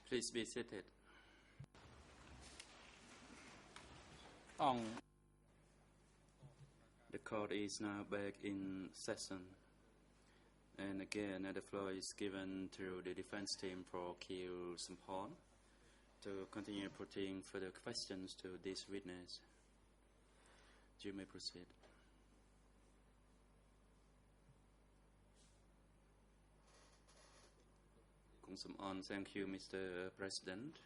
Please be seated. The court is now back in session. And again, the floor is given to the defense team for Kiel Sampon to continue putting further questions to this witness. You may proceed. Thank you, Mr. President.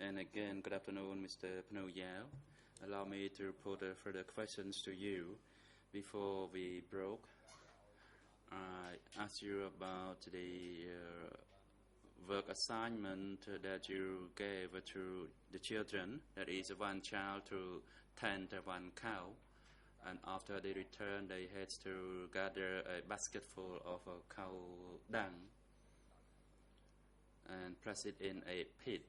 And again, good afternoon, Mr. Pano Yao. Allow me to put further questions to you before we broke. I asked you about the work assignment that you gave to the children, that is one child to tend one cow, and after they return they had to gather a basketful of cow dung and press it in a pit.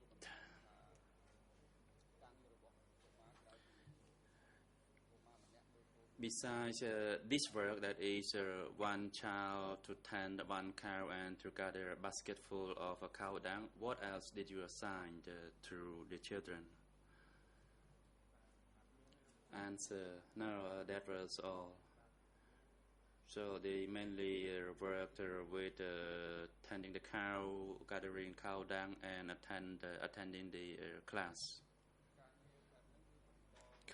Besides this work, that is one child to tend one cow and to gather a basketful of cow dung, what else did you assign to the children? Answer: no, that was all. So they mainly worked with tending the cow, gathering cow dung, and attending the class.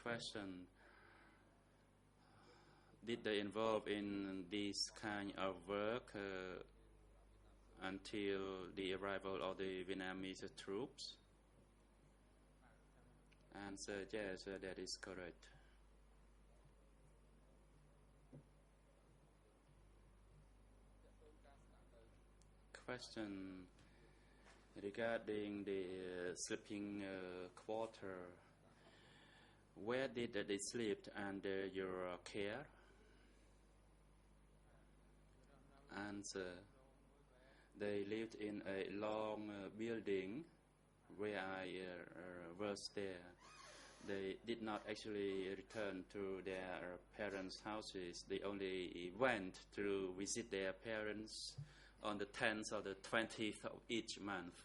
Question: did they involve in this kind of work until the arrival of the Vietnamese troops? Answer: yes, that is correct. Question regarding the sleeping quarter. Where did they sleep under your care? Answer: they lived in a long building where I was there. They did not actually return to their parents' houses. They only went to visit their parents on the 10th or the 20th of each month.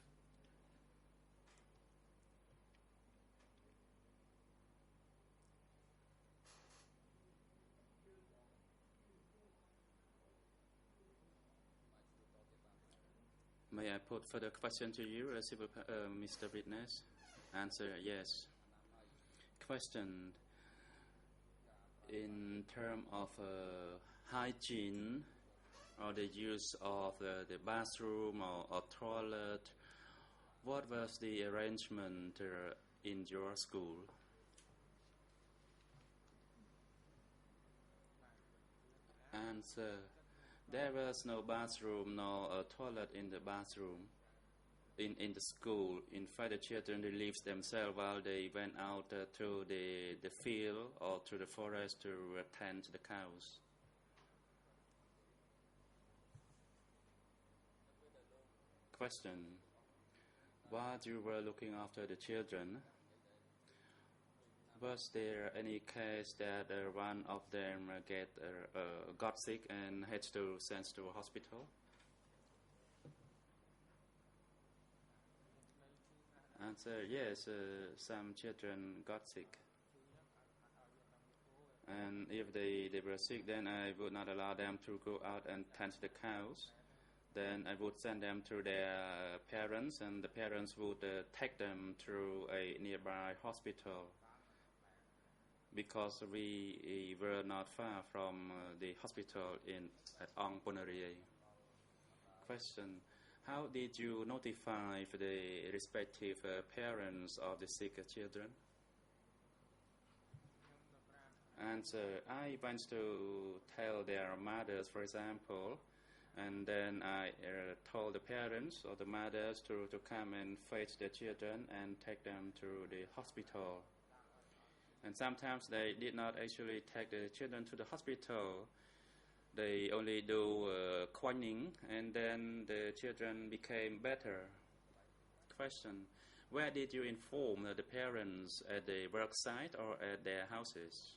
May I put further question to you, Mr. Witness? Answer: yes. Question: in terms of hygiene or the use of the bathroom or toilet, what was the arrangement in your school? Answer: there was no bathroom nor a toilet in the bathroom in the school. In fact, the children relieved themselves while they went out to the field or to the forest to tend the cows. Question: while you were looking after the children, was there any case that one of them got sick and had to sent to a hospital? Answer: yes, some children got sick. And if they were sick, then I would not allow them to go out and tend the cows. Then I would send them to their parents, and the parents would take them to a nearby hospital, because we were not far from the hospital at Ong Ponarie. Question: how did you notify the respective parents of the sick children? Answer: I went to tell their mothers, for example, and then I told the parents or the mothers to come and fetch the children and take them to the hospital. And sometimes they did not actually take the children to the hospital. They only do quinine, and then the children became better. Question: where did you inform the parents, at the work site or at their houses?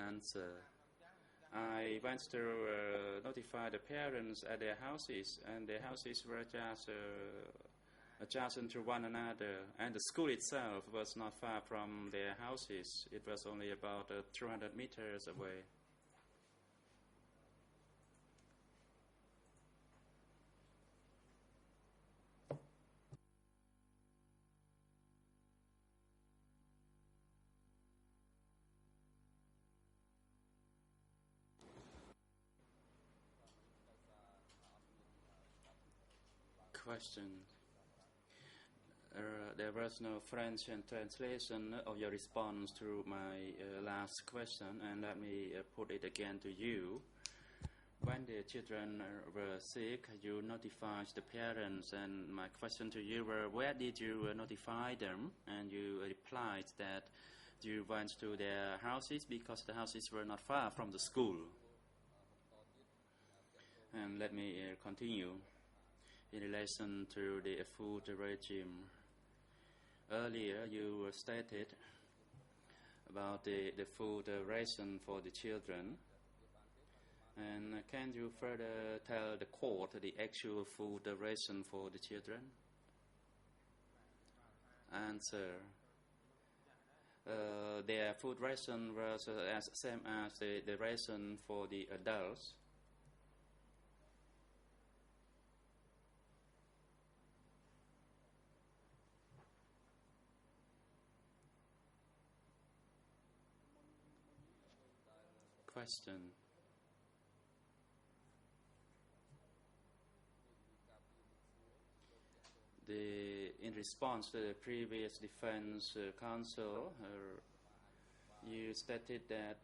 Answer: I went to notify the parents at their houses, and their houses were just adjacent to one another, and the school itself was not far from their houses. It was only about 200 meters away. Question. There was no French translation of your response to my last question, and let me put it again to you. When the children were sick, you notified the parents, and my question to you were, where did you notify them? And you replied that you went to their houses because the houses were not far from the school. And let me continue in relation to the food regime. Earlier, you stated about the food ration for the children. And can you further tell the court the actual food ration for the children? Answer. Their food ration was as same as the ration for the adults. Question. In response to the previous defense counsel, you stated that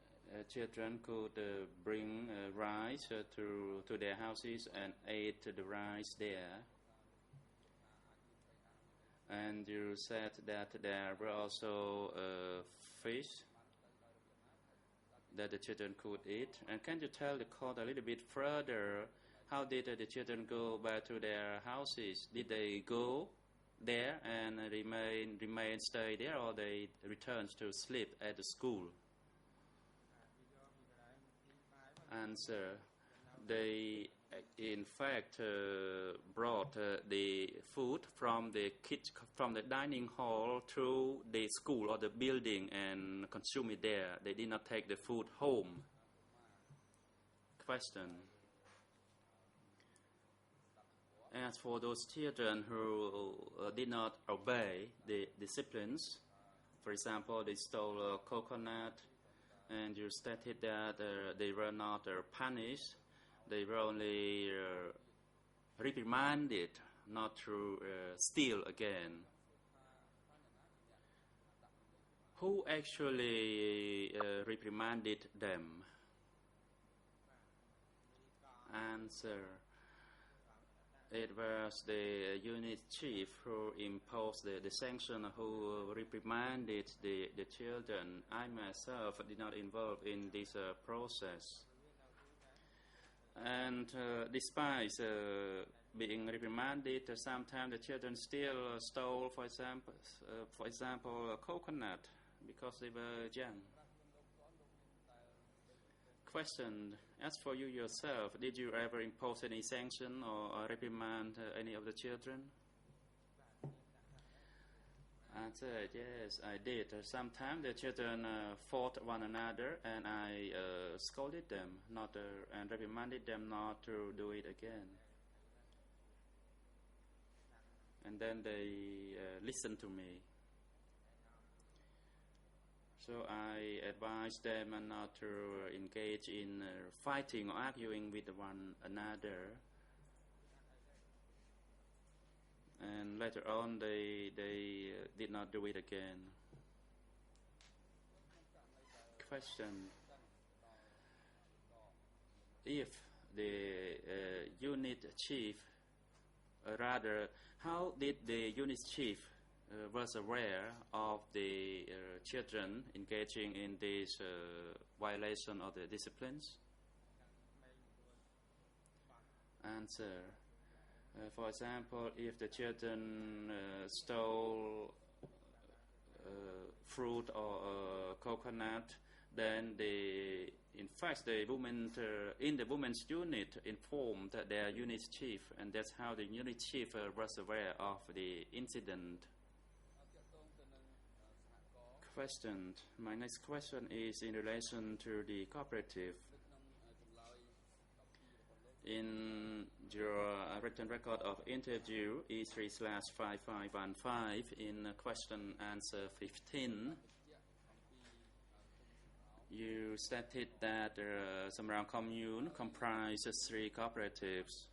children could bring rice to their houses and ate the rice there. And you said that there were also fish that the children could eat. And can you tell the court a little bit further, how did the children go back to their houses? Did they go there and stay there, or they returned to sleep at the school? Answer. They in fact brought the food from the dining hall to the school or the building and consume it there. They did not take the food home. Question. As for those children who did not obey the disciplines, for example, they stole a coconut, and you stated that they were not punished. They were only reprimanded not to steal again. Who actually reprimanded them? Answer. It was the unit chief who imposed the sanction, who reprimanded the children. I myself did not involve in this process. And despite being reprimanded, sometimes the children still stole, for example, a coconut because they were young. Question. As for you yourself, did you ever impose any sanction or reprimand any of the children? Answer. Yes, I did. Sometimes the children fought one another, and I scolded them and reprimanded them not to do it again. And then they listened to me. So I advised them not to engage in fighting or arguing with one another. And later on, they did not do it again. Question. If the unit chief, how did the unit chief was aware of the children engaging in this violation of the disciplines? Answer. For example, if the children stole fruit or coconut, then in fact, the women in the women's unit informed their unit chief, and that's how the unit chief was aware of the incident. Question. My next question is in relation to the cooperative. In your written record of interview E3/5515 in question answer 15, you stated that Samram commune comprises 3 cooperatives,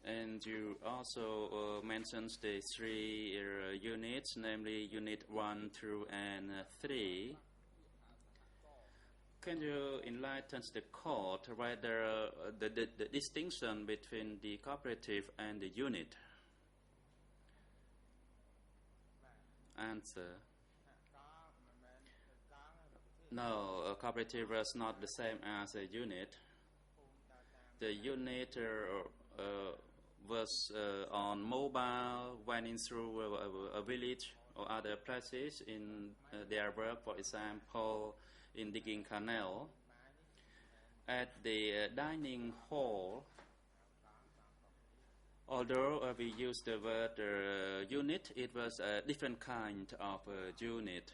and you also mentioned the 3 units, namely Unit 1 through and 3. Can you enlighten the court whether the distinction between the cooperative and the unit? Answer. No, a cooperative is not the same as a unit. The unit was on mobile, went through a village or other places in their work, for example, in digging canal. At the dining hall, although we use the word unit, it was a different kind of unit.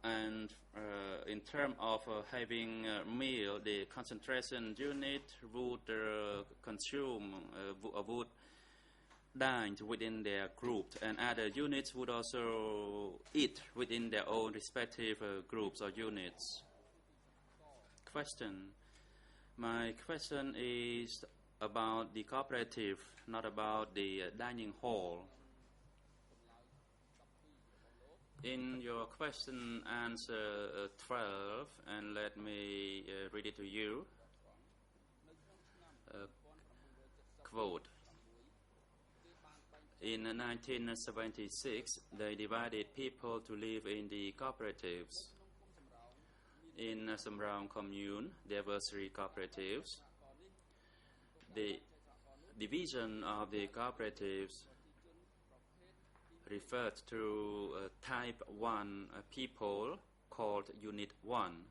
And in terms of having a meal, the concentration unit would consume, would dine within their group, and other units would also eat within their own respective groups or units. Question. My question is about the cooperative, not about the dining hall. In your question answer 12, and let me read it to you. Quote. In 1976, they divided people to live in the cooperatives. In Samram commune, there were 3 cooperatives. The division of the cooperatives referred to type 1 people called Unit 1,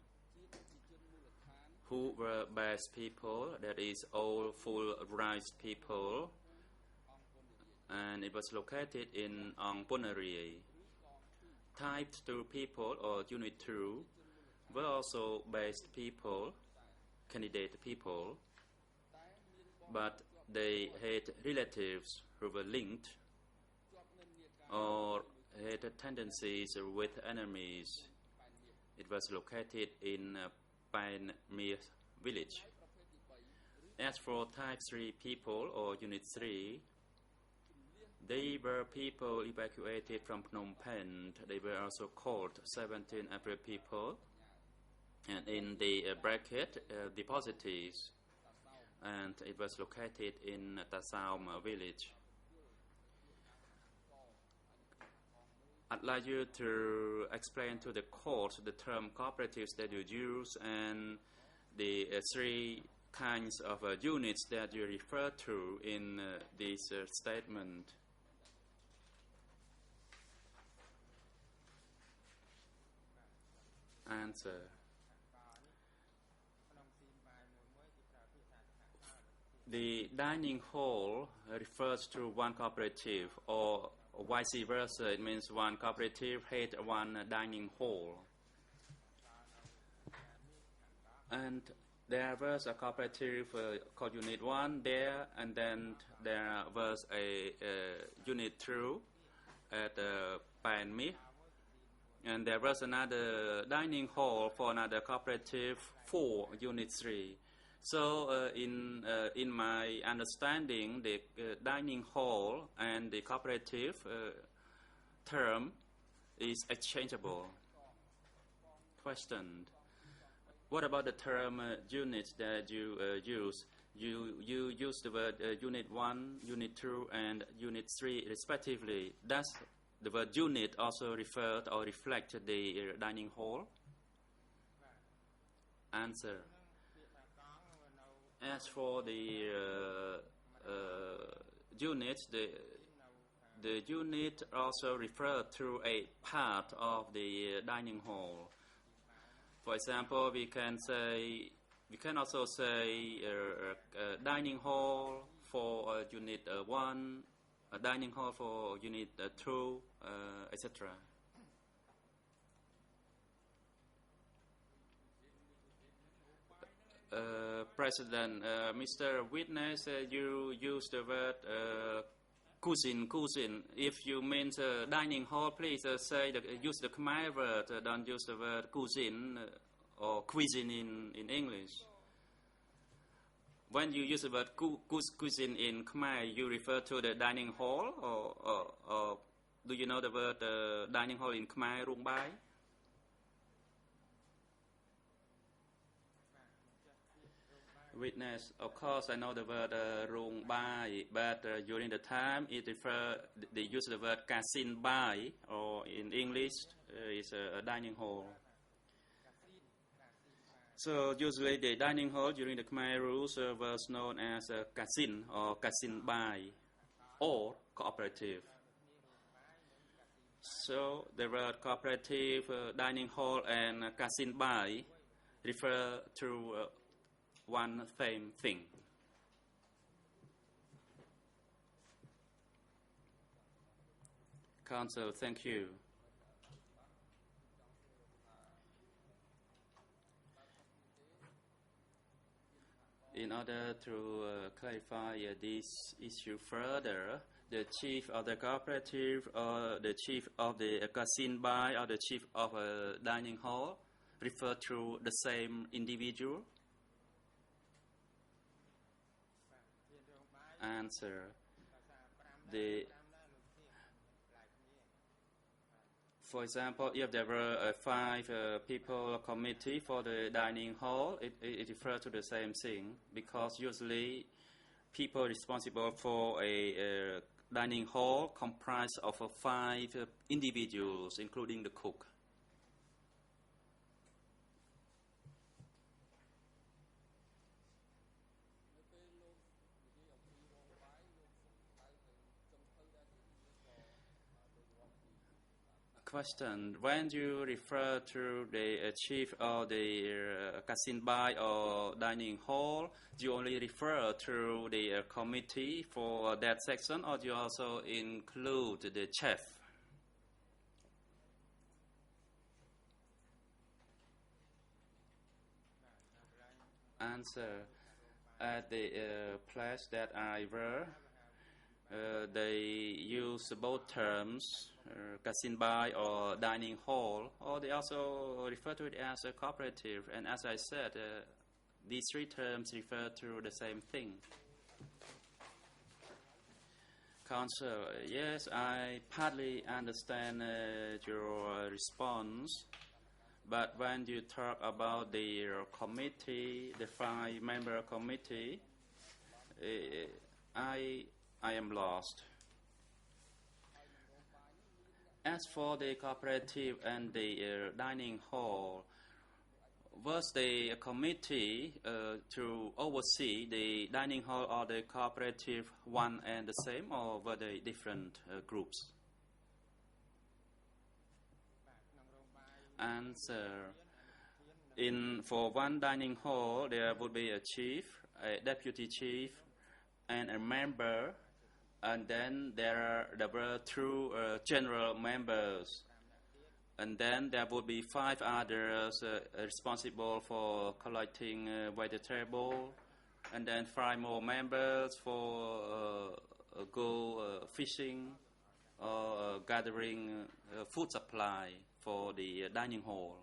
who were base people, that is all full-rice people, and it was located in Angponari. Type 2 people, or Unit 2, were also based people, candidate people, but they had relatives who were linked or had tendencies with enemies. It was located in Pan Mir village. As for type 3 people, or Unit 3, they were people evacuated from Phnom Penh. They were also called 17 April people, and in the bracket depositees, and it was located in Tasaum village. I'd like you to explain to the court the term cooperatives that you use and the 3 kinds of units that you refer to in this statement. Answer. The dining hall refers to one cooperative, or vice versa. It means one cooperative had one dining hall. And there was a cooperative called Unit 1 there, and then there was a Unit 2 at Pan Mi. And there was another dining hall for another cooperative for Unit 3. So in my understanding, the dining hall and the cooperative term is exchangeable. Question. What about the term units that you use? You use the word Unit 1, Unit 2, and Unit 3 respectively. Does the word unit also refer or reflect the dining hall? Answer. As for the units, the unit also refer to a part of the dining hall. For example, we can also say dining hall for unit 1, a dining hall for unit 2, etc. President, Mr. Witness, you use the word cuisine. If you mean dining hall, please use the Khmer word. Don't use the word cuisine or cuisine in English. When you use the word cuisine in Khmer, you refer to the dining hall, or do you know the word dining hall in Khmer, Rung Bai? Witness, of course, I know the word Rung Bai, but during the time they use the word Kasin Bai, or in English, it's a dining hall. So usually the dining hall during the Khmer rules was known as Kasin or Kasin Bai, or cooperative. So the word cooperative, dining hall, and Kasin Bai refer to one same thing. Council, thank you. In order to clarify this issue further, the chief of the cooperative or the chief of the Kasin Bai or the chief of a dining hall refer to the same individual? Answer. For example, if there were 5 people committee for the dining hall, it refers to the same thing, because usually people responsible for a dining hall comprise of 5 individuals, including the cook. Question. When you refer to the chief of the Kasin Bai or dining hall, do you only refer to the committee for that section, or do you also include the chef? Answer. At the place that I were, they use both terms, Kasin Bai or dining hall, or they also refer to it as a cooperative. And as I said, these 3 terms refer to the same thing. Council, yes, I partly understand your response, but when you talk about the committee, the 5-member committee, I am lost. As for the cooperative and the dining hall, was the committee to oversee the dining hall or the cooperative one and the same, or were they different groups? Answer. For one dining hall, there would be a chief, a deputy chief, and a member, and then there were 2 general members, and then there would be 5 others responsible for collecting vegetable, and then 5 more members for go fishing or gathering food supply for the dining hall.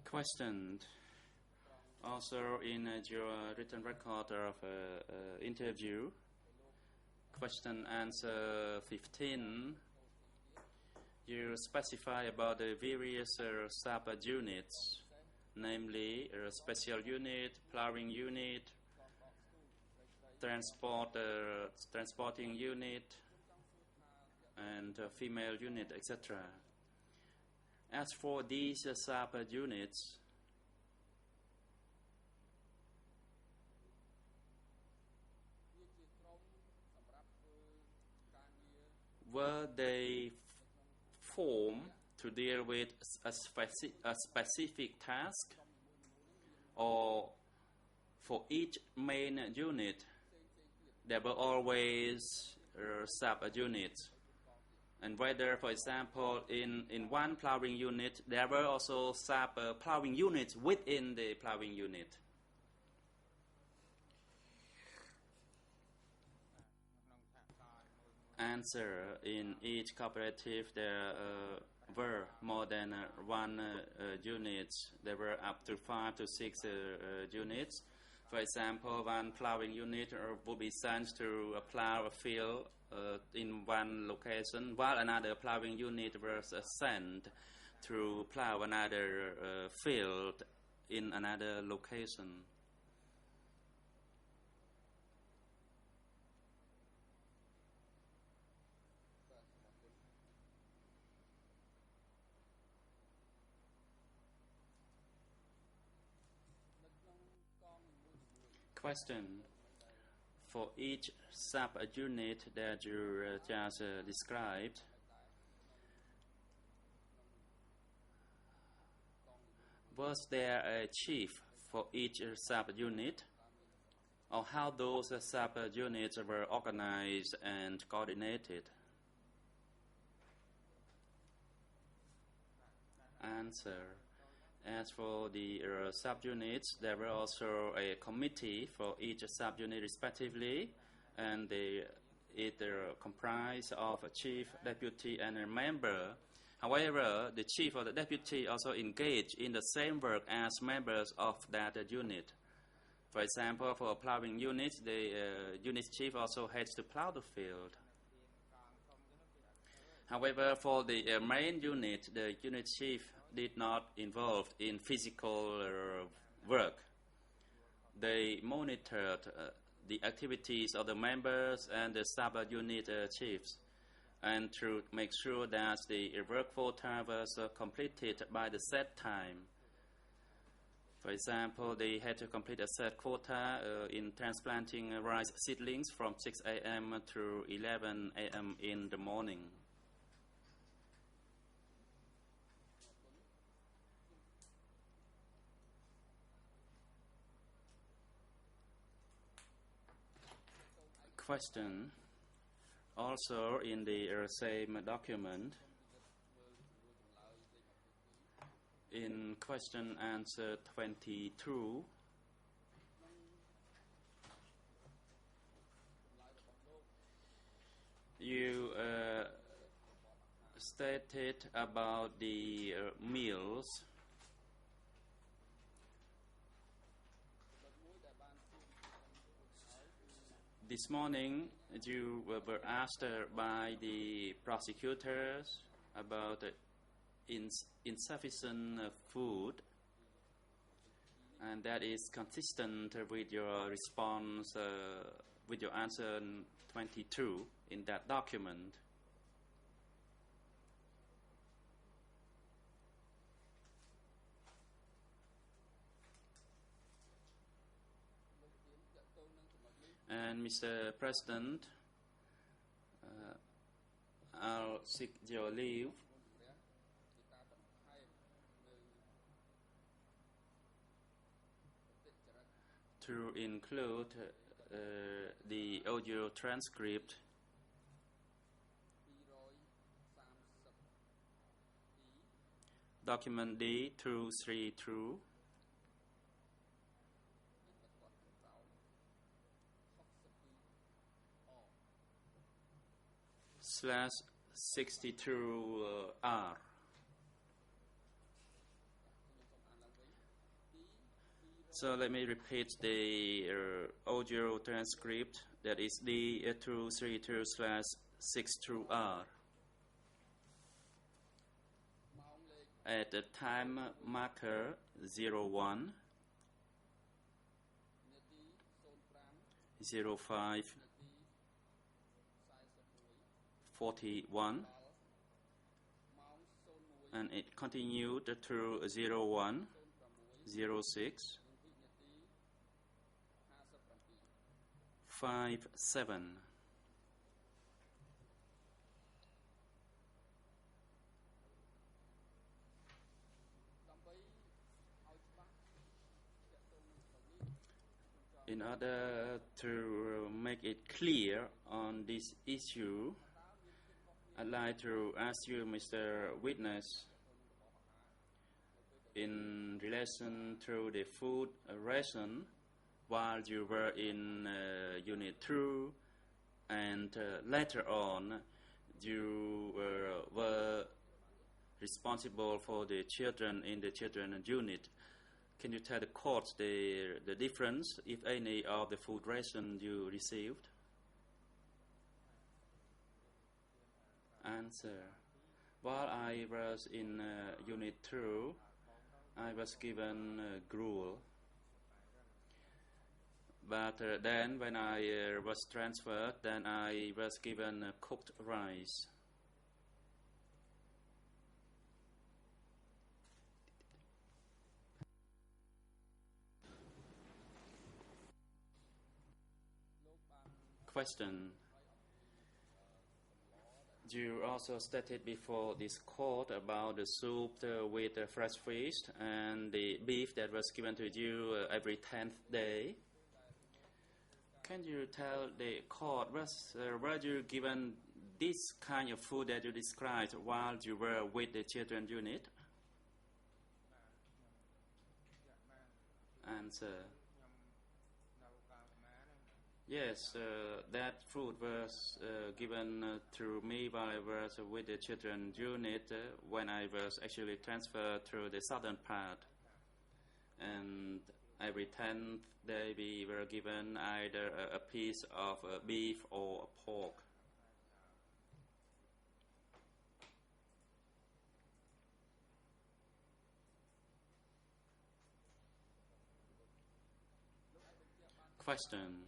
Questioned. Also in your written record of interview, question answer 15, you specify about the various sub-units, namely special unit, plowing unit, transporting unit, and female unit, etc. As for these sub units, were they formed to deal with a specific task, or for each main unit there were always sub-units? And whether, for example, in one plowing unit, there were also sub-plowing units within the plowing unit. Answer: in each cooperative there were more than one unit. There were up to 5 to 6 units. For example, one plowing unit would be sent to plow a field in one location, while another plowing unit was sent to plow another field in another location. Question: for each sub-unit that you just described, was there a chief for each sub-unit, or how those sub-units were organized and coordinated? Answer: as for the sub-units, there were also a committee for each sub-unit respectively, and it comprised of a chief, deputy, and a member. However, the chief or the deputy also engaged in the same work as members of that unit. For example, for a plowing unit, the unit chief also has to plow the field. However, for the main unit, the unit chief did not involve in physical work. They monitored the activities of the members and the sub-unit chiefs, and to make sure that the work quota was completed by the set time. For example, they had to complete a set quota in transplanting rice seedlings from 6 a.m. to 11 a.m. in the morning. Question: also in the same document, in question answer 22, you stated about the meals. This morning, you were asked by the prosecutors about insufficient food, and that is consistent with your response, with your answer 22 in that document. And Mr. President, I'll seek your leave to include the audio transcript document D232 /62R. So let me repeat the audio transcript. That is D232/62R. At the time marker 01 05 41 and it continued through 01, 06, 57. In order to make it clear on this issue, I'd like to ask you, Mr. Witness, in relation to the food ration while you were in Unit 2 and later on you were responsible for the children in the children unit. Can you tell the court the difference, if any, of the food ration you received? Answer. While I was in Unit 2, I was given gruel. But then when I was transferred, then I was given cooked rice. Question. You also stated before this court about the soup with fresh fish and the beef that was given to you every 10th day. Can you tell the court, were you given this kind of food that you described while you were with the children unit? Answer. Yes, that food was given to me while I was with the children unit when I was actually transferred to the southern part. And every 10th day we were given either a piece of beef or pork. Question.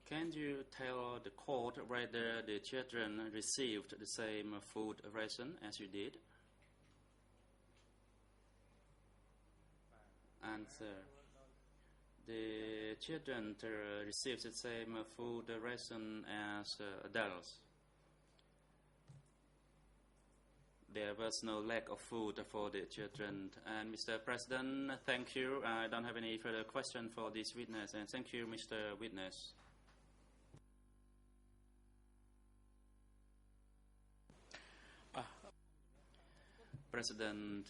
Can you tell the court whether the children received the same food ration as you did? Answer. The children received the same food ration as adults. There was no lack of food for the children. And Mr. President, thank you. I don't have any further question for this witness. And thank you, Mr. Witness. President,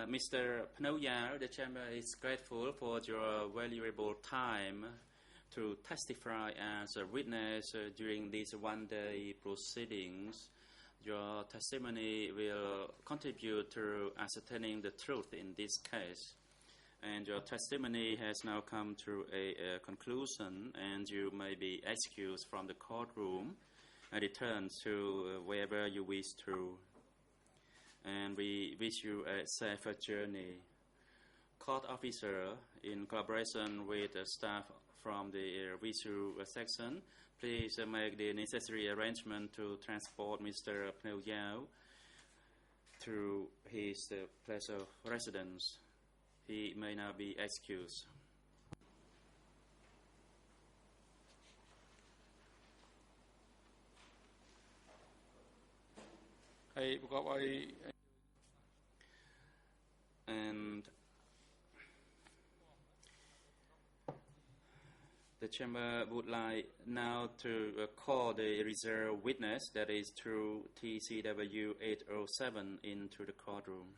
Mr. Pnoyar, the Chamber is grateful for your valuable time to testify as a witness during these one-day proceedings. Your testimony will contribute to ascertaining the truth in this case. And your testimony has now come to a conclusion, and you may be excused from the courtroom and return to wherever you wish to. And we wish you a safer journey. Court officer, in collaboration with the staff from the visual section, please make the necessary arrangement to transport Mr. Pneu Yao to his place of residence. He may now be excused. And the Chamber would like now to call the reserved witness, that is through TCW 807, into the courtroom.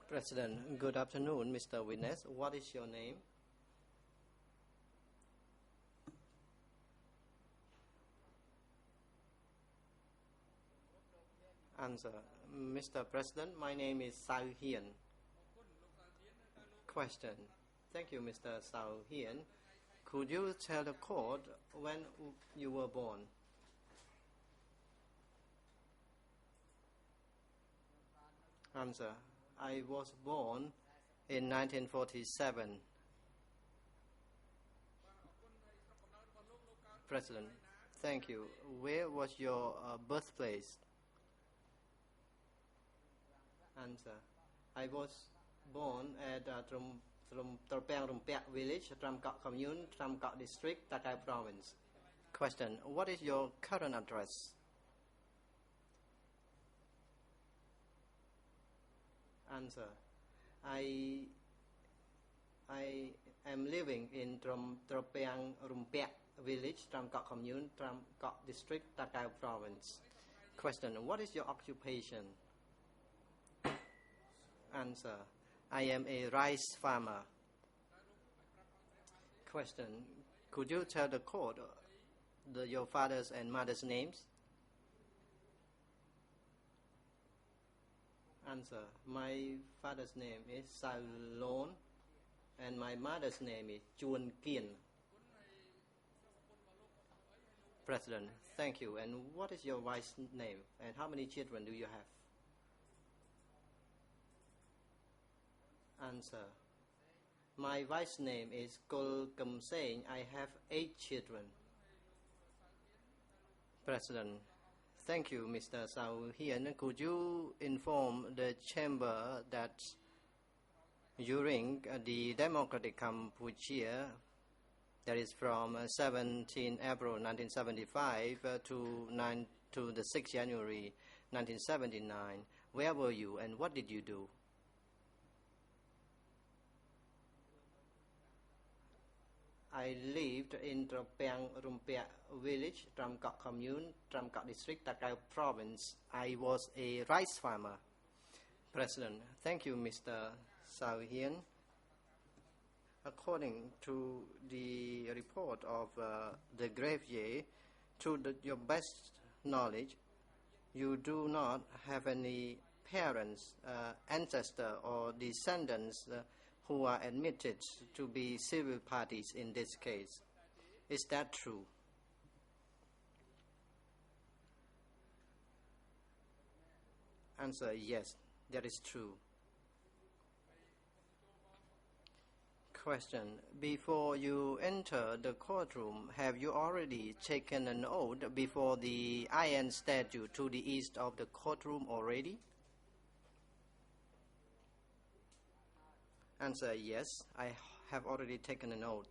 President, good afternoon, Mr. Witness. What is your name? Answer. Mr. President, my name is Sao Hian. Question. Thank you, Mr. Sao Hian. Could you tell the court when you were born? Answer. I was born in 1947. President, thank you. Where was your birthplace? Answer. I was born at Trapang Rumpiak village, Tramkak commune, Tramkak district, Takai province. Question. What is your current address? Answer. I am living in Trapang Rumpiak village, Tramkak commune, Tramkak district, Takai province. Question. What is your occupation? Answer. I am a rice farmer. Question. Could you tell the court your father's and mother's names? Answer. My father's name is Salon and my mother's name is Chuan Kien. President, thank you. And what is your wife's name and how many children do you have? Answer. My wife's name is Kol Kum Seng. I have 8 children. President, thank you, Mr. Sao Hian. Could you inform the chamber that during the Democratic Cambodia, that is from 17 April 1975 to the 6th January 1979, where were you and what did you do? I lived in Trapang Rumpiak village, Tramkak commune, Tramkak district, Takai province. I was a rice farmer. President, thank you, Mr. Sao Hian. According to the report of the greffier, to your best knowledge, you do not have any parents, ancestor, or descendants who are admitted to be civil parties in this case. Is that true? Answer. Yes, that is true. Question. Before you enter the courtroom, have you already taken an oath before the iron statue to the east of the courtroom already? Answer. Yes, I have already taken an oath.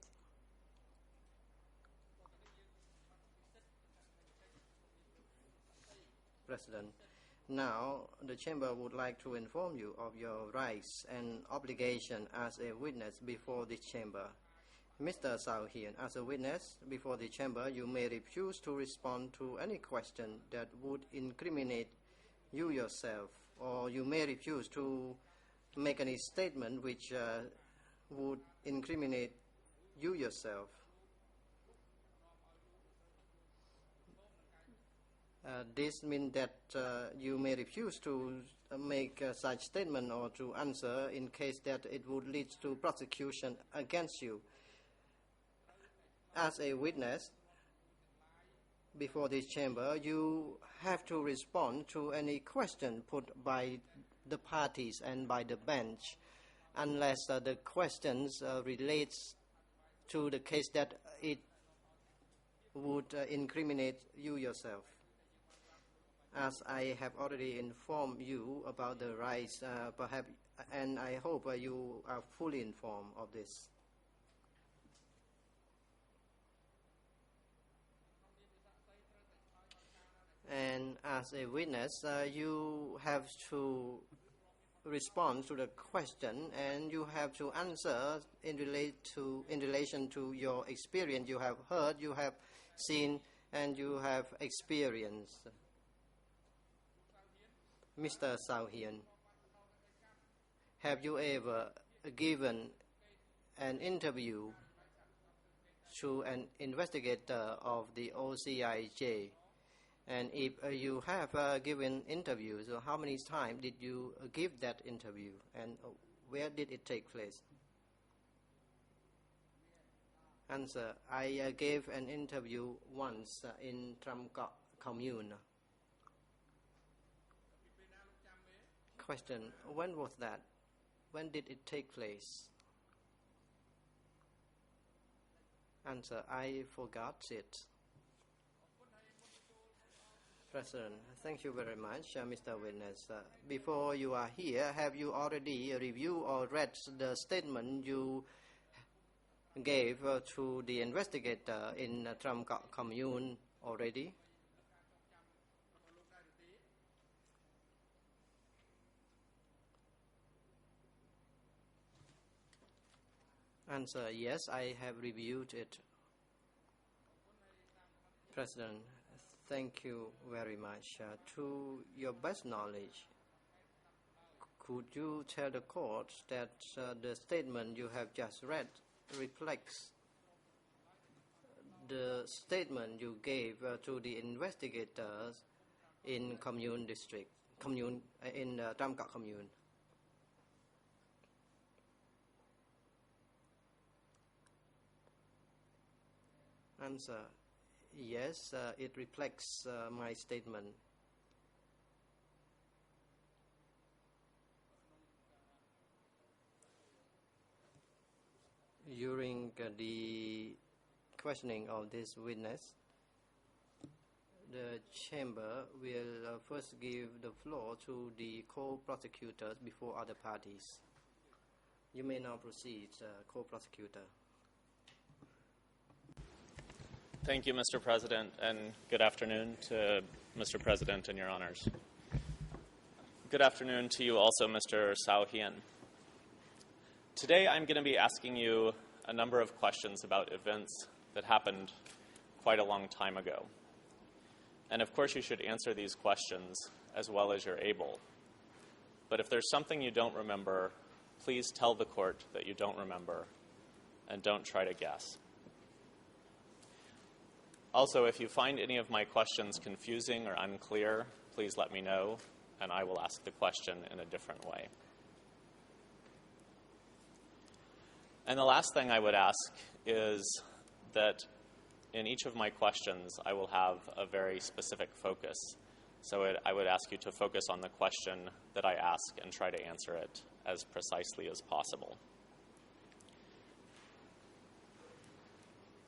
President, now the chamber would like to inform you of your rights and obligation as a witness before this chamber. Mr. Sao Hian, as a witness before the chamber, you may refuse to respond to any question that would incriminate you yourself, or you may refuse to make any statement which would incriminate you yourself. This means that you may refuse to make such statement or to answer in case that it would lead to prosecution against you. As a witness before this chamber, you have to respond to any question put by the parties and by the bench, unless the questions relates to the case that it would incriminate you yourself. As I have already informed you about the rights, perhaps, and I hope you are fully informed of this. And as a witness, you have to respond to the question and you have to answer in relation to your experience you have heard, you have seen, and you have experienced. Mr. Sao Hian, Have you ever given an interview to an investigator of the OCIJ? And if you have given interviews, so how many times did you give that interview, and where did it take place? Answer: I gave an interview once in Tribunal commune. Question: when was that? When did it take place? Answer: I forgot it. President, thank you very much, Mr. Witness. Before you are here, have you already reviewed or read the statement you gave to the investigator in Trump commune already? Answer: yes, I have reviewed it. President, thank you very much. To your best knowledge, could you tell the court that the statement you have just read reflects the statement you gave to the investigators in commune district, in Tamkak commune? Answer: yes, it reflects my statement. During the questioning of this witness, the chamber will first give the floor to the co-prosecutors before other parties. You may now proceed, co-prosecutor. Thank you, Mr. President, and good afternoon to Mr. President and your honors. Good afternoon to you also, Mr. Sao Hien. Today I'm going to be asking you a number of questions about events that happened quite a long time ago. And of course you should answer these questions as well as you're able. But if there's something you don't remember, please tell the court that you don't remember and don't try to guess. Also, if you find any of my questions confusing or unclear, please let me know, and I will ask the question in a different way. And the last thing I would ask is that in each of my questions, I will have a very specific focus. So I would ask you to focus on the question that I ask and try to answer it as precisely as possible.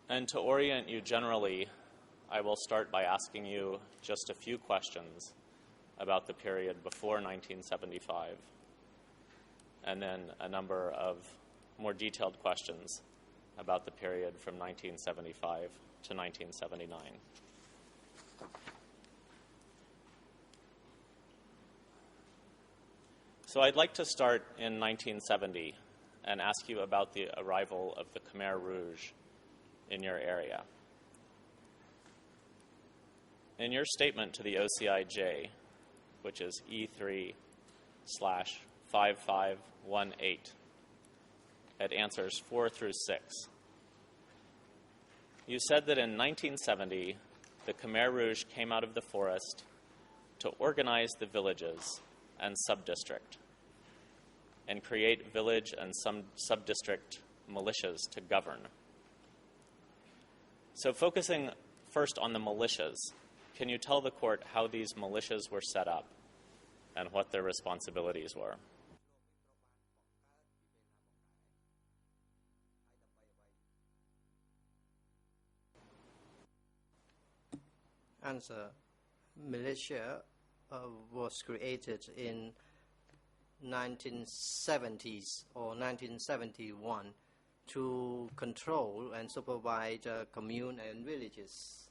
And to orient you generally, I will start by asking you just a few questions about the period before 1975, and then a number of more detailed questions about the period from 1975 to 1979. So I'd like to start in 1970 and ask you about the arrival of the Khmer Rouge in your area. In your statement to the OCIJ, which is E3/5518, at answers 4 through 6, you said that in 1970, the Khmer Rouge came out of the forest to organize the villages and sub-district and create village and some sub-district militias to govern. So focusing first on the militias, can you tell the court how these militias were set up and what their responsibilities were? Answer: militia was created in 1970s or 1971 to control and supervise commune and villages.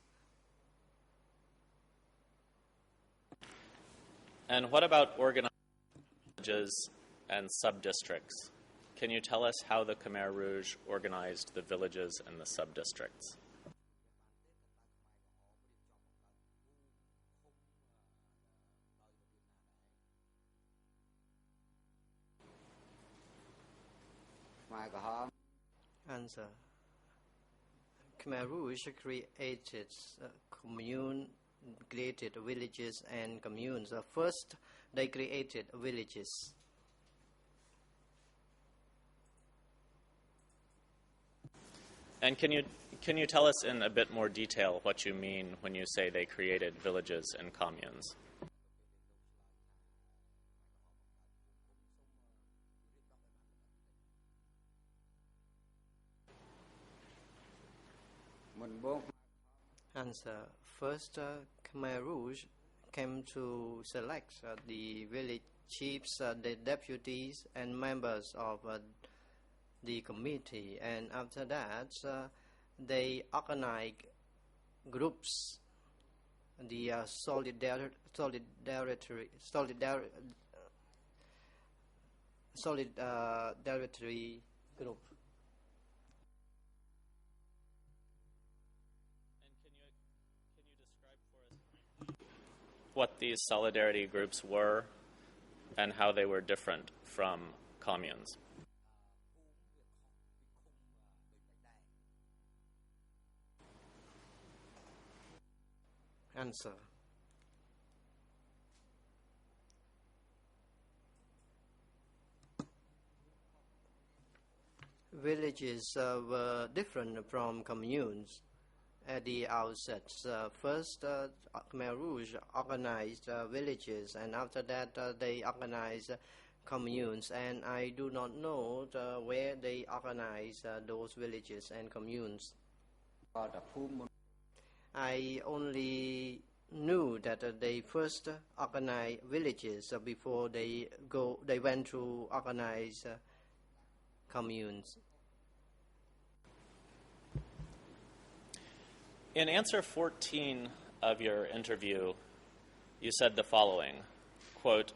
And what about organized villages and sub-districts? Can you tell us how the Khmer Rouge organized the villages and the sub-districts? Answer. Khmer Rouge created created villages and communes. First, they created villages. And can you tell us in a bit more detail what you mean when you say they created villages and communes? Answer. First, Khmer Rouge came to select the village chiefs, the deputies, and members of the committee, and after that, they organized groups, the solidarity group. What these solidarity groups were and how they were different from communes. Answer. Villages were different from communes. At the outset, first Khmer Rouge organized villages, and after that they organized communes, and I do not know where they organized those villages and communes. I only knew that they first organized villages before they went to organize communes. In answer 14 of your interview, you said the following, quote,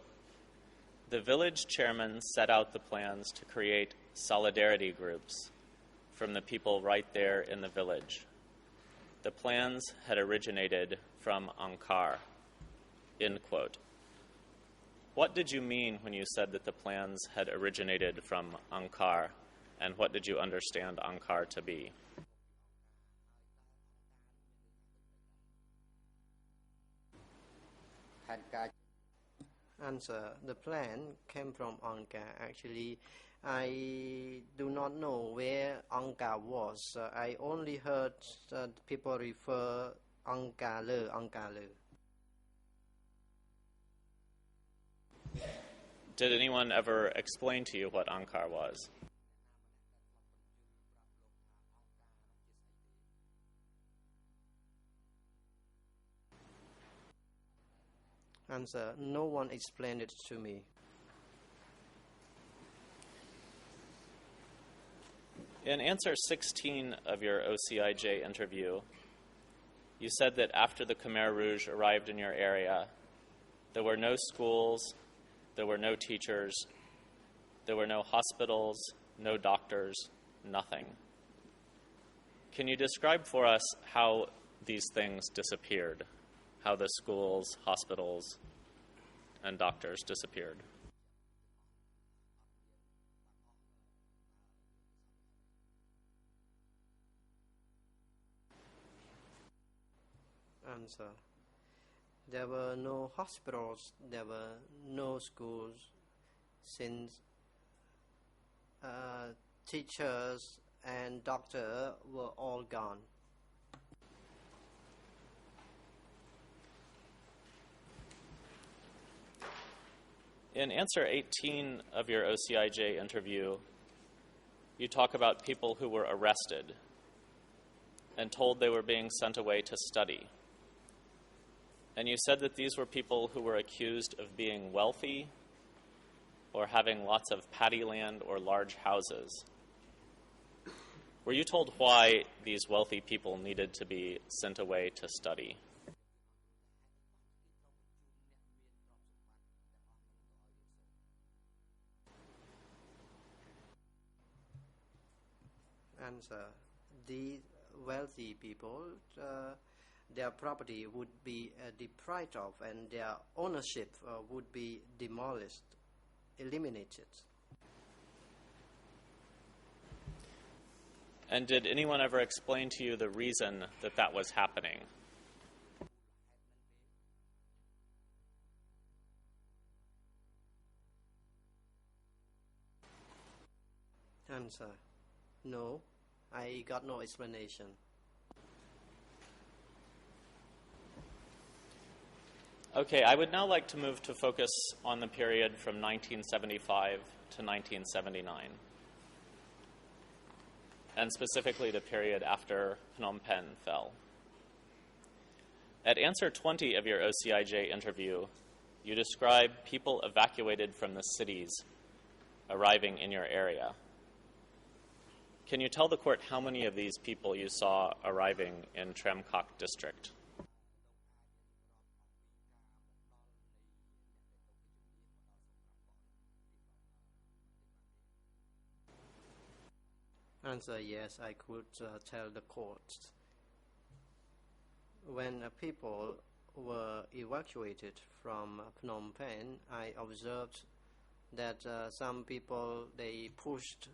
"The village chairman set out the plans to create solidarity groups from the people right there in the village. The plans had originated from Angkar," end quote. What did you mean when you said that the plans had originated from Angkar, and what did you understand Angkar to be? Answer. The plan came from Angkar. Actually, I do not know where Angkar was. I only heard people refer Angkar Le. Did anyone ever explain to you what Angkar was? Answer. No one explained it to me. In answer 16 of your OCIJ interview, you said that after the Khmer Rouge arrived in your area, there were no schools, there were no teachers, there were no hospitals, no doctors, nothing. Can you describe for us how these things disappeared? How the schools, hospitals, and doctors disappeared? Answer. There were no hospitals, there were no schools, since teachers and doctors were all gone. In answer 18 of your OCIJ interview, you talk about people who were arrested and told they were being sent away to study. And you said that these were people who were accused of being wealthy or having lots of paddy land or large houses. Were you told why these wealthy people needed to be sent away to study? Answer. The wealthy people, their property would be deprived of, and their ownership would be demolished, eliminated. And did anyone ever explain to you the reason that that was happening? Answer: No, I got no explanation. Okay, I would now like to move to focus on the period from 1975 to 1979, and specifically the period after Phnom Penh fell. At answer 20 of your OCIJ interview, you describe people evacuated from the cities arriving in your area. Can you tell the court how many of these people you saw arriving in Tram Kok district? Answer: Yes, I could tell the court. When people were evacuated from Phnom Penh, I observed that some people, they pushed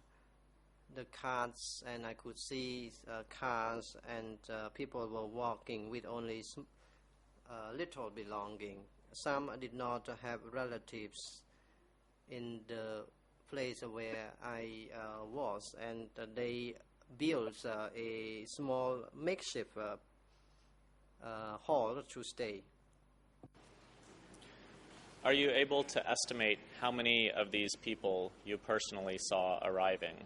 the carts, and I could see cars, and people were walking with only little belonging. Some did not have relatives in the place where I was, and they built a small makeshift hall to stay. Are you able to estimate how many of these people you personally saw arriving?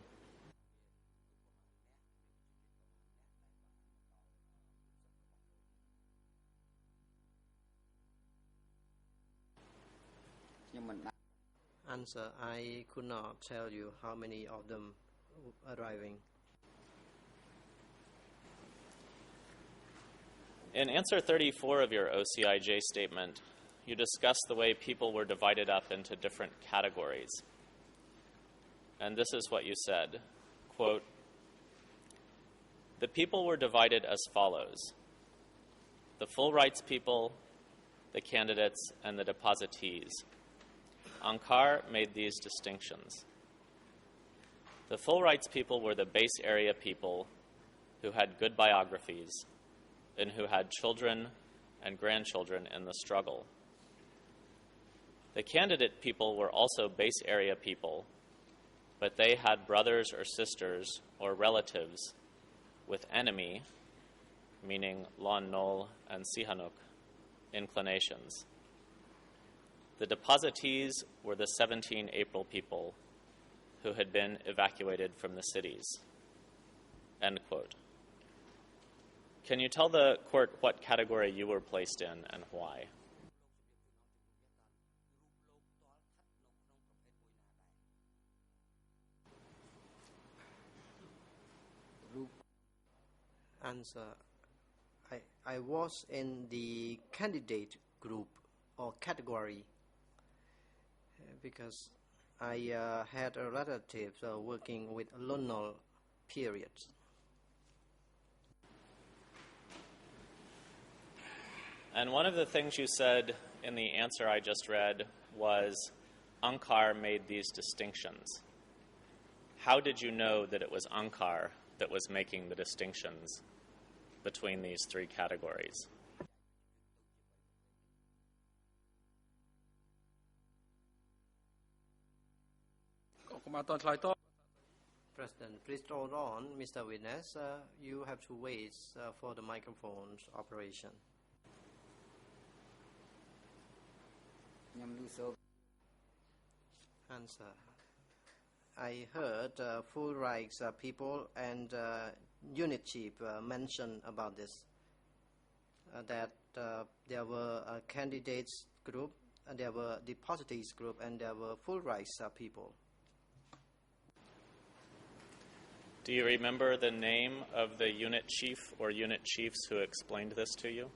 Answer: I could not tell you how many of them arriving. In answer 34 of your OCIJ statement, you discuss the way people were divided up into different categories. And this is what you said, quote, "The people were divided as follows: the full rights people, the candidates, and the depositees. Ankar made these distinctions. The full rights people were the base area people who had good biographies and who had children and grandchildren in the struggle. The candidate people were also base area people, but they had brothers or sisters or relatives with enemy, meaning Lon Nol and Sihanouk, inclinations. The depositees were the 17 April people who had been evacuated from the cities." End quote. Can you tell the court what category you were placed in and why? Answer: I was in the candidate group or category because I had a relative working with Lon Nol periods. And one of the things you said in the answer I just read was Ankar made these distinctions. How did you know that it was Ankar that was making the distinctions between these three categories? President, please hold on. Mr. Witness, you have to wait for the microphone's operation. Answer: I heard full rights people and unit chief mention about this, that there were a candidates group, and there were depositees group, and there were full rights people. Do you remember the name of the unit chief or unit chiefs who explained this to you?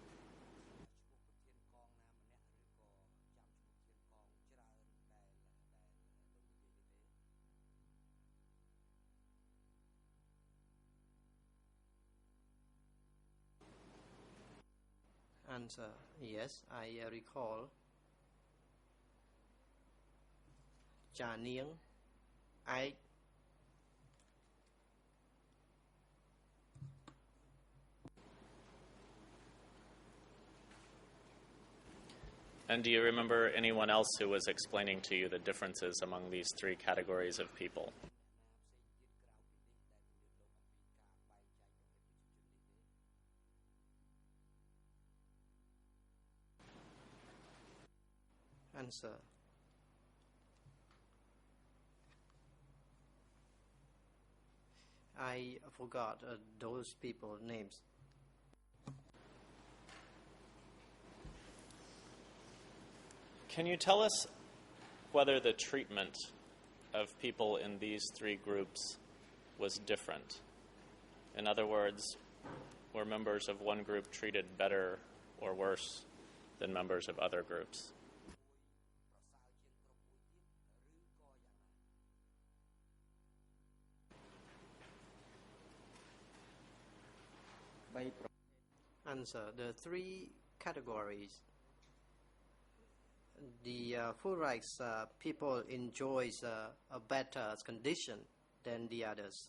Answer: Yes, I recall. Cha Niang, I And do you remember anyone else who was explaining to you the differences among these three categories of people? Answer. I forgot those people's names. Can you tell us whether the treatment of people in these three groups was different? In other words, were members of one group treated better or worse than members of other groups? Answer. The three categories. The full rights people enjoys a better condition than the others.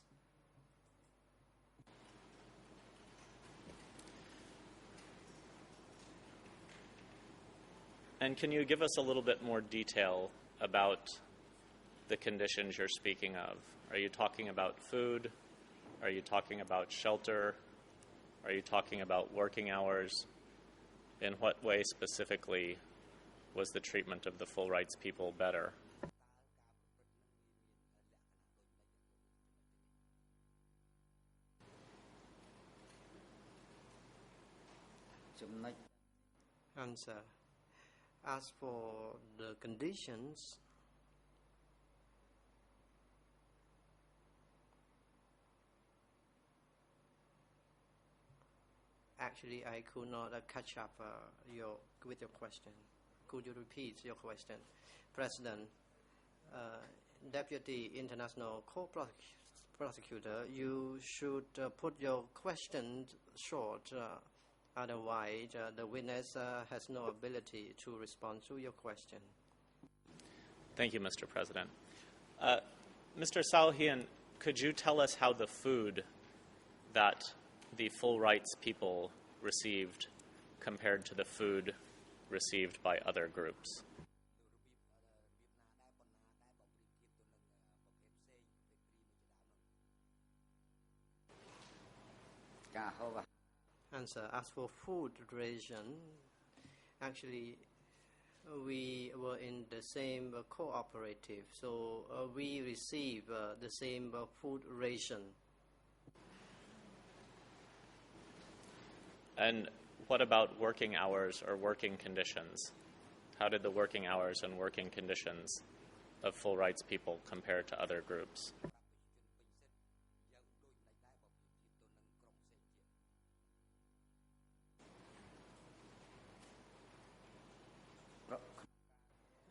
And can you give us a little bit more detail about the conditions you're speaking of? Are you talking about food? Are you talking about shelter? Are you talking about working hours? In what way specifically was the treatment of the full rights people better? Answer. As for the conditions, actually I could not catch up with your question. Could you repeat your question? President, Deputy International Co-Prosecutor, you should put your question short. Otherwise, the witness has no ability to respond to your question. Thank you, Mr. President. Mr. Sao-Hien, could you tell us how the food that the full rights people received compared to the food received by other groups? Answer. As for food ration, actually we were in the same cooperative, so we receive the same food ration. And what about working hours or working conditions? How did the working hours and working conditions of full rights people compare to other groups?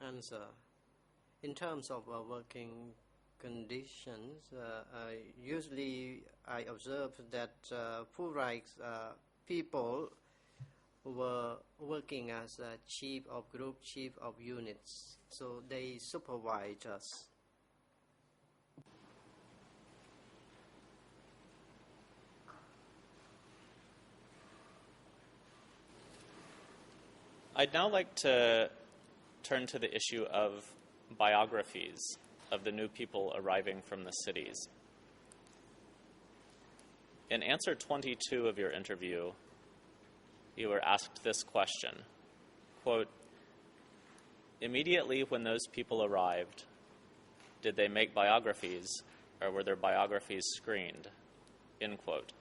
Answer. In terms of working conditions, usually I observe that full rights people were working as chief of group, chief of units, so they supervise us. I'd now like to turn to the issue of biographies of the new people arriving from the cities. In answer 22 of your interview, you were asked this question, quote, "Immediately when those people arrived, did they make biographies or were their biographies screened?" End quote.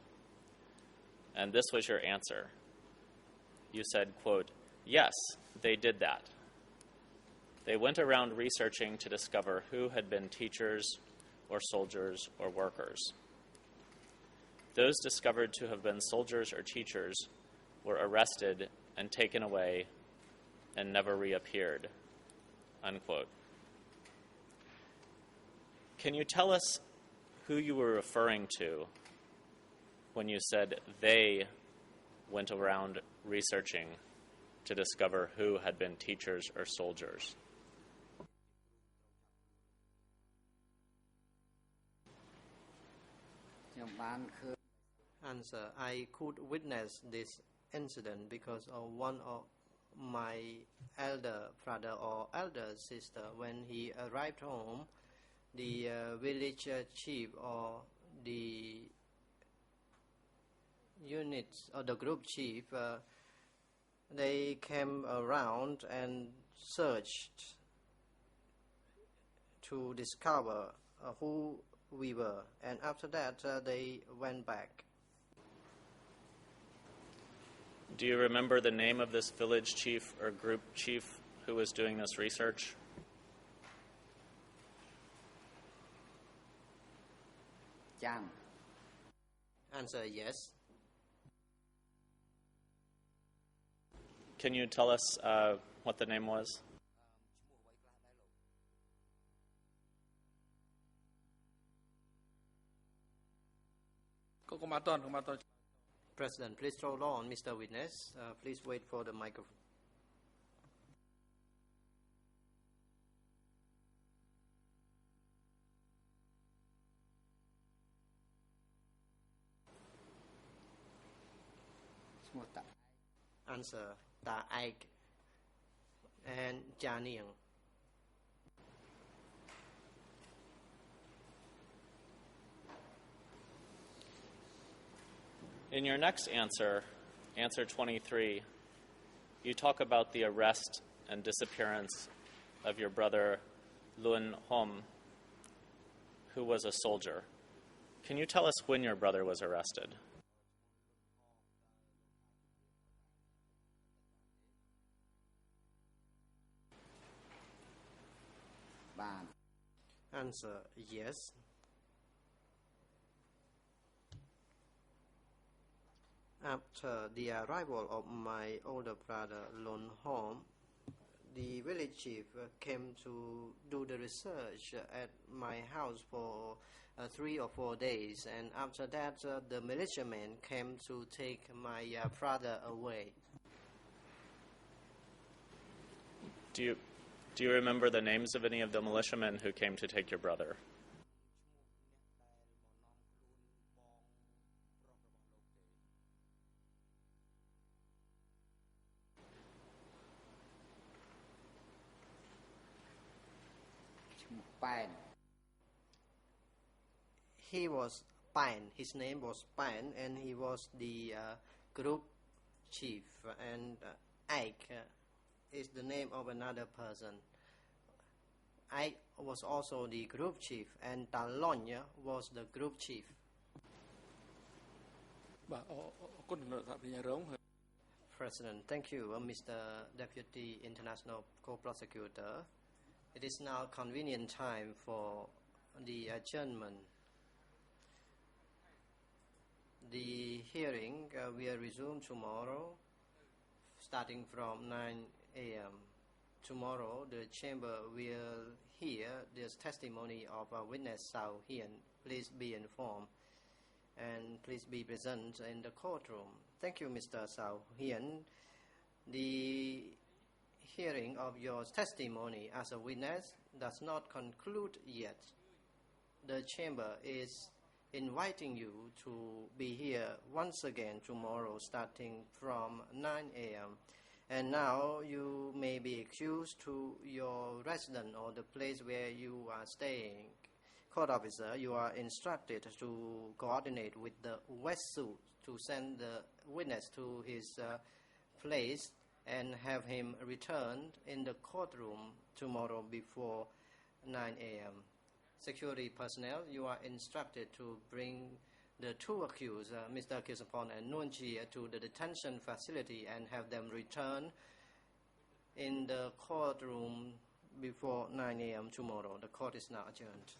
And this was your answer. You said, quote, "Yes, they did that. They went around researching to discover who had been teachers or soldiers or workers. Those discovered to have been soldiers or teachers were arrested and taken away and never reappeared." Unquote. Can you tell us who you were referring to when you said they went around researching to discover who had been teachers or soldiers? Answer. I could witness this incident because one of my elder brother or elder sister. When he arrived home, the village chief or the units or the group chief, they came around and searched to discover who we were, and after that they went back. Do you remember the name of this village chief or group chief who was doing this research? Chang. Answer: yes. Can you tell us what the name was? President, please hold on, Mr. Witness. Please wait for the microphone. Answer: Ta Aik and Janiang. In your next answer, answer 23, you talk about the arrest and disappearance of your brother Lun Hom, who was a soldier. Can you tell us when your brother was arrested? Answer: yes. After the arrival of my older brother Lon Hom, the village chief came to do the research at my house for 3 or 4 days, and after that the militiamen came to take my brother away. Do you remember the names of any of the militiamen who came to take your brother? He was Pan. His name was Pan, and he was the group chief. And Aik is the name of another person. Aik was also the group chief, and Talonya was the group chief. President, thank you, Mr. Deputy International Co-Prosecutor. It is now convenient time for the adjournment. The hearing will resume tomorrow, starting from 9 a.m. Tomorrow, the chamber will hear the testimony of witness Sao Hien. Please be informed and please be present in the courtroom. Thank you, Mr. Sao Hien. The hearing of your testimony as a witness does not conclude yet. The chamber is inviting you to be here once again tomorrow starting from 9 a.m. And now you may be excused to your residence or the place where you are staying. Court officer, you are instructed to coordinate with the West Suit to send the witness to his place and have him returned in the courtroom tomorrow before 9 a.m. Security personnel, you are instructed to bring the 2 accused, Mr. Kisapon and Nuon Chia, to the detention facility and have them return in the courtroom before 9 a.m. tomorrow. The court is now adjourned.